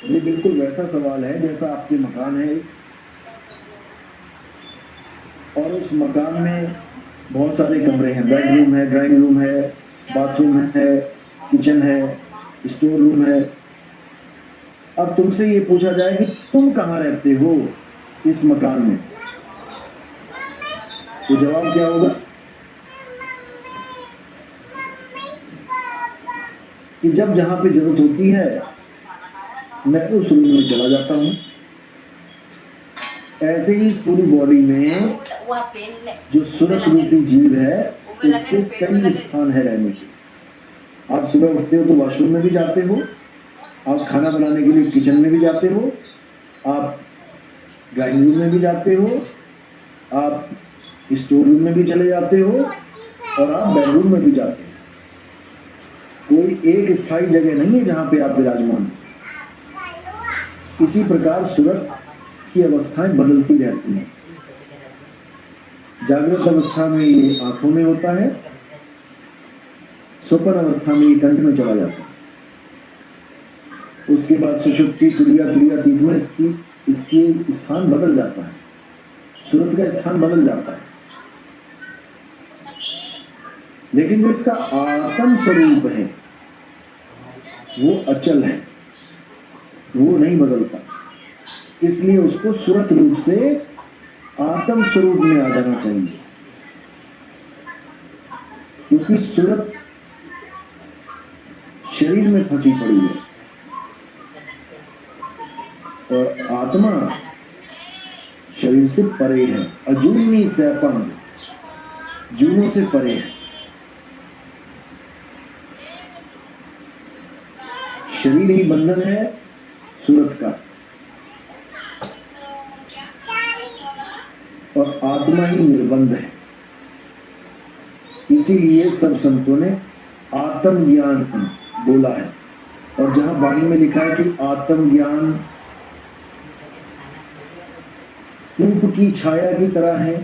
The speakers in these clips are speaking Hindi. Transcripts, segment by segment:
ये बिल्कुल वैसा सवाल है जैसा आपके मकान है और उस मकान में बहुत सारे कमरे हैं, बेडरूम है, ड्राइंग रूम है, बाथरूम है, किचन है, स्टोर रूम है। अब तुमसे ये पूछा जाए कि तुम कहाँ रहते हो इस मकान में, तो जवाब क्या होगा कि जब जहां पे जरूरत होती है मैं उस रूम में चला जाता हूं। ऐसे ही इस पूरी बॉडी में जो सुरत रूपी जीव है उसके कई स्थान है रहने के। आप सुबह उठते हो तो वॉशरूम में भी जाते हो, आप खाना बनाने के लिए किचन में भी जाते हो, आप ड्राइंग रूम में भी जाते हो, आप स्टोर रूम में भी चले जाते हो और आप बेडरूम में भी जाते हो। कोई एक स्थायी जगह नहीं है जहां पे आप विराजमान। इसी प्रकार सुरत की अवस्थाएं बदलती रहती हैं। जागृत अवस्था में ये आंखों में होता है, स्वप्न अवस्था में ये कंठ में चला जाता है, उसके बाद सुषुप्ति तुरिया तीत में इसकी स्थान बदल जाता है, सुरत का स्थान बदल जाता है। लेकिन जो इसका आत्म स्वरूप है वो अचल है, वो नहीं बदलता, इसलिए उसको सुरत रूप से आत्म स्वरूप में आ जाना चाहिए। क्योंकि सुरत शरीर में फंसी पड़ी है और आत्मा शरीर से परे है। अजूनी सैपंग, जूनों से परे है। शरीर ही बंधन है सुरत का और आत्मा ही निर्बंध है। इसीलिए सब संतों ने आत्म ज्ञान बोला है। और जहां वाणी में लिखा है कि आत्म ज्ञान धूप की छाया की तरह है,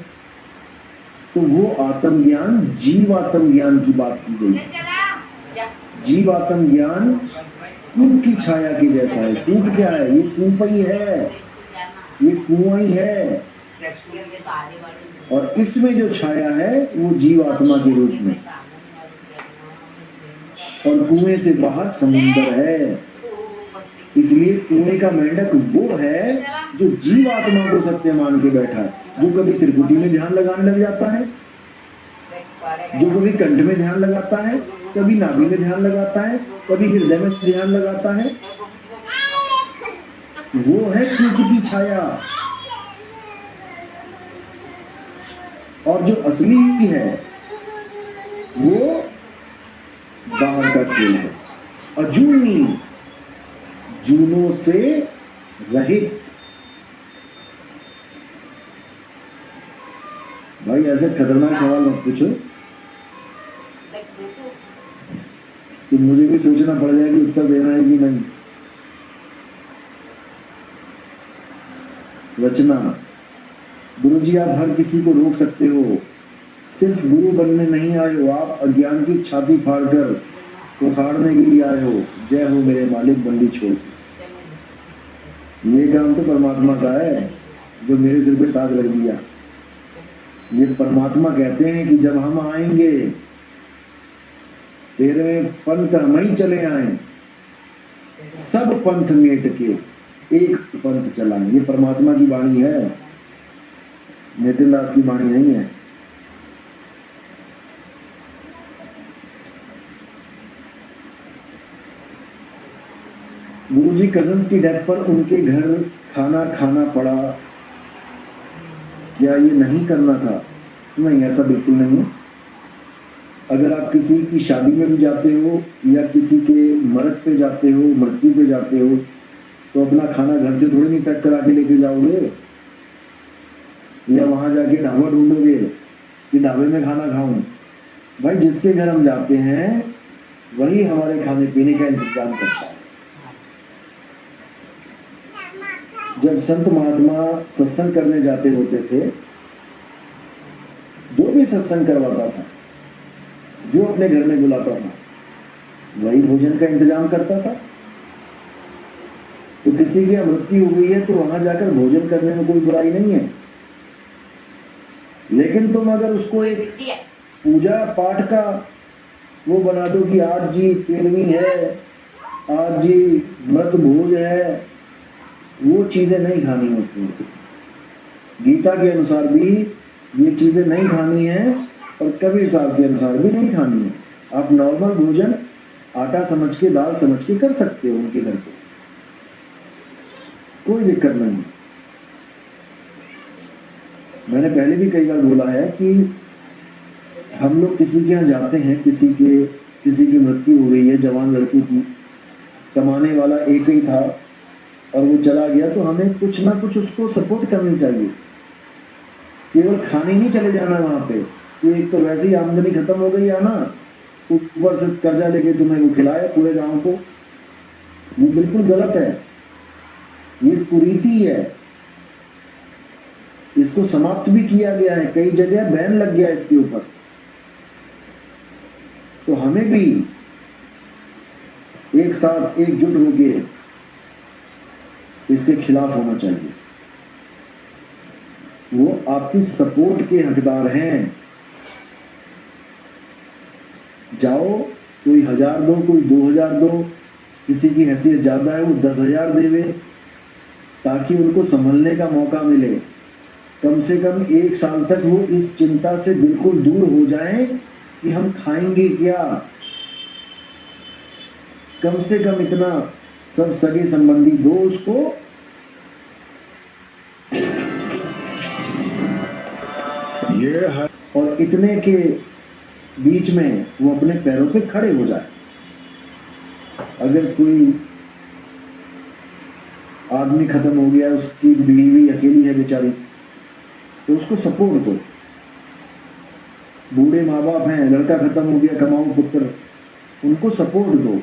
तो वो आत्म ज्ञान जीवात्म ज्ञान की बात की गई है। जीवात्म ज्ञान धूप की छाया की जैसा है। धूप क्या है? ये धूप ही है, ये कुआं ही है। और इसमें जो छाया है वो जीवात्मा के रूप में, और कुएं से बाहर समुद्र है। इसलिए कुएं का मेंढक वो है जो जीवात्मा को सत्य मान के बैठा है, जो कभी त्रिकुटी में ध्यान लगाने लग जाता है, जो कभी कंठ में ध्यान लगाता है, कभी नाभि में ध्यान लगाता है, कभी हृदय में ध्यान लगाता है। वो है सूर्य की छाया। और जो असली है वो बाहर का खेल है, अजूनी, जूनों से रहित। भाई ऐसे खतरनाक सवाल मत पूछो कि मुझे भी सोचना पड़ जाए कि उत्तर देना है कि नहीं। रचना, गुरुजी आप हर किसी को रोक सकते हो, सिर्फ गुरु बनने नहीं आए हो आप, अज्ञान की छाती फाड़कर उखाड़ने के लिए आए हो। जय हो मेरे मालिक बंदी छोड़। ये काम तो परमात्मा का है जो मेरे सिर पे ताज लग दिया। ये परमात्मा कहते हैं कि जब हम आएंगे तेरे पंथ हम ही चले आए, सब पंथ मेट के एक पंथ चलाएं। ये परमात्मा की वाणी है, नितिन दास की वाणी नहीं है। गुरुजी कजन्स की डेथ पर उनके घर खाना खाना पड़ा, क्या ये नहीं करना था? नहीं, ऐसा बिल्कुल नहीं है। अगर आप किसी की शादी में भी जाते हो या किसी के मरद पे जाते हो, मृत्यु पे जाते हो, तो अपना खाना घर से थोड़ी नहीं पैक करा के लेके जाओगे, या वहां जाके ढाबा ढूंढोगे कि ढाबे में खाना खाऊं। भाई जिसके घर हम जाते हैं वही हमारे खाने पीने का इंतजाम करता है। जब संत महात्मा सत्संग करने जाते होते थे, जो भी सत्संग करवाता था, जो अपने घर में बुलाता था, वही भोजन का इंतजाम करता था। तो किसी की मृत्यु हो गई है तो वहां जाकर भोजन करने में कोई बुराई नहीं है, लेकिन तुम अगर उसको एक पूजा पाठ का वो बना दो कि आज जी 13वीं है, आज जी मृत भोज है, वो चीजें नहीं खानी होती। गीता के अनुसार भी ये चीजें नहीं खानी है और कबीर साहब के अनुसार भी नहीं खानी है। आप नॉर्मल भोजन आटा समझ के, दाल समझ के कर सकते हो उनके घर पे, कोई दिक्कत नहीं। मैंने पहले भी कई बार बोला है कि हम लोग किसी के यहाँ जाते हैं, किसी की मृत्यु हो गई है, जवान लड़की की, कमाने वाला एक ही था और वो चला गया, तो हमें कुछ ना कुछ उसको सपोर्ट करनी चाहिए। केवल खाने नहीं चले जाना वहां पे कि एक तो वैसे ही आमदनी खत्म हो गई आना, ऊपर से कर्जा लेके तुम्हें वो खिलाए पूरे गांव को, ये बिल्कुल गलत है, ये कुरीति है। इसको समाप्त भी किया गया है, कई जगह बैन लग गया इसके ऊपर। तो हमें भी एक साथ एकजुट होकर इसके खिलाफ होना चाहिए। वो आपकी सपोर्ट के हकदार हैं। जाओ, कोई 1000 दो, कोई 2000 दो, किसी की हैसियत ज्यादा है वो 10,000 देवे, ताकि उनको संभलने का मौका मिले। कम से कम 1 साल तक वो इस चिंता से बिल्कुल दूर हो जाएं कि हम खाएंगे क्या। कम से कम इतना सब सगे संबंधी दो उसको, ये है, और इतने के बीच में वो अपने पैरों पे खड़े हो जाए। अगर कोई आदमी खत्म हो गया, उसकी बीवी अकेली है बेचारी, तो उसको सपोर्ट दो। बूढ़े माँ बाप हैं, लड़का खत्म हो गया, कमाऊ पुत्र, उनको सपोर्ट दो।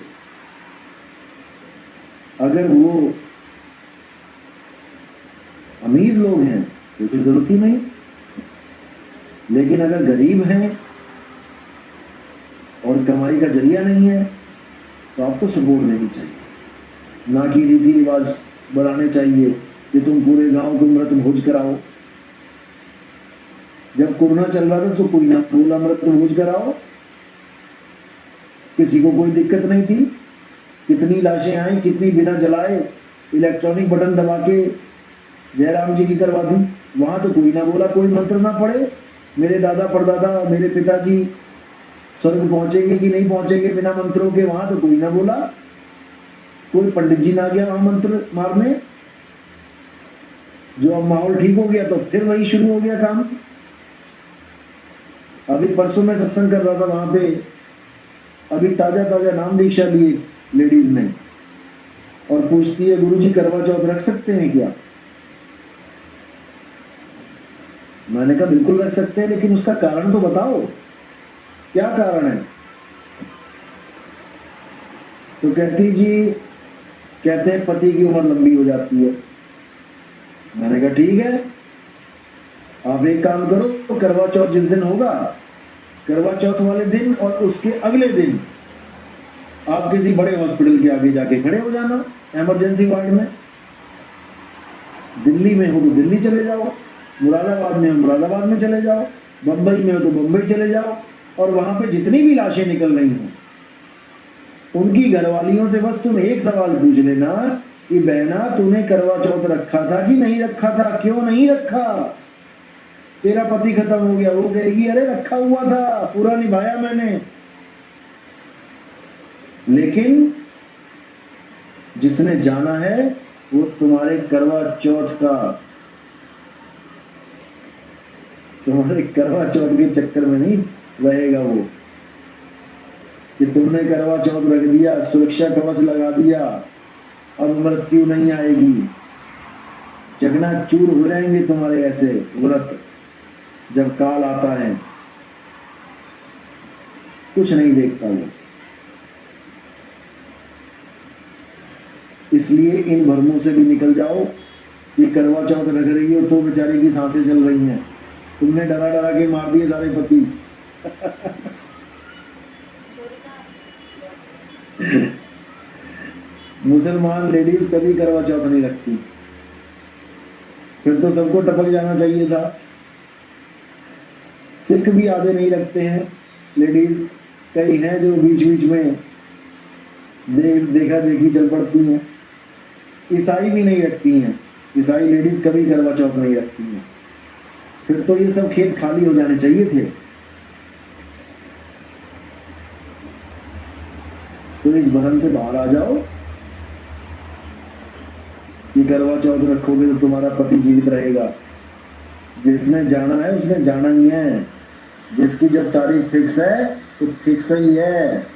अगर वो अमीर लोग हैं तो कोई जरूरत ही नहीं, लेकिन अगर गरीब हैं और कमाई का जरिया नहीं है तो आपको सपोर्ट देनी चाहिए। ना कि रीति रिवाज बढ़ाने चाहिए कि तुम पूरे गांव को मृत भोज कराओ। जब कोरोना चल रहा था तो कोई ना बोला मृत भोज कराओ, किसी को कोई दिक्कत नहीं थी। कितनी लाशें आई, कितनी बिना जलाए इलेक्ट्रॉनिक बटन दबा के जयराम जी की करवा दी। वहां तो कोई ना बोला, कोई मंत्र ना पड़े। मेरे दादा परदादा, मेरे पिताजी स्वर्ग पहुंचेंगे कि नहीं पहुंचेंगे बिना मंत्रों के, वहां तो कोई ना बोला। कोई पंडित जी ना गया वहां मंत्र मारने। जो अब माहौल ठीक हो गया तो फिर वही शुरू हो गया काम। अभी परसों में सत्संग कर रहा था वहां पे, अभी ताजा ताजा नाम दीक्षा लिए लेडीज ने, और पूछती है गुरुजी करवा चौथ रख सकते हैं क्या। मैंने कहा बिल्कुल रख सकते हैं, लेकिन उसका कारण तो बताओ, क्या कारण है। तो कहती जी, कहते हैं पति की उम्र लंबी हो जाती है। मैंने कहा ठीक है, आप एक काम करो, तो करवा चौथ जिस दिन होगा, करवा चौथ वाले दिन और उसके अगले दिन आप किसी बड़े हॉस्पिटल के आगे जाके खड़े हो जाना, इमरजेंसी वार्ड में। दिल्ली में हो तो दिल्ली चले जाओ, मुरादाबाद में हो मुरादाबाद में चले जाओ, बम्बई में हो तो बम्बई चले जाओ, और वहां पे जितनी भी लाशें निकल रही हो उनकी घरवालियों से बस तुम एक सवाल पूछ लेना कि बहना तूने करवा चौथ रखा था कि नहीं रखा था, क्यों नहीं रखा। तेरा पति खत्म हो गया, वो कहेगी अरे रखा हुआ था, पूरा निभाया मैंने। लेकिन जिसने जाना है वो तुम्हारे करवा चौथ का, तुम्हारे करवा चौथ के चक्कर में नहीं रहेगा वो, कि तुमने करवा चौथ रख दिया, सुरक्षा कवच लगा दिया, अब मृत्यु नहीं आएगी। चकनाचूर हो जाएंगे तुम्हारे ऐसे व्रत जब काल आता है। कुछ नहीं देखता वो। इसलिए इन भ्रमों से भी निकल जाओ। ये करवा चौथ रख रही हो तो बेचारी की सांसें चल रही हैं, तुमने डरा डरा के मार दिए सारे पति। मुसलमान लेडीज कभी करवा चौथ नहीं रखती, फिर तो सबको टपक जाना चाहिए था। सिख भी आधे नहीं रखते हैं लेडीज, कई हैं जो बीच बीच में देखा देखी चल पड़ती हैं। ईसाई भी नहीं रखती हैं, ईसाई लेडीज कभी करवा चौथ नहीं रखती हैं। फिर तो ये सब खेत खाली हो जाने चाहिए थे। तो इस भ्रम से बाहर आ जाओ कि करवा चौथ रखोगे तो तुम्हारा पति जीवित रहेगा। जिसने जाना है उसने जाना ही है, जिसकी जब तारीख फिक्स है तो फिक्स ही है।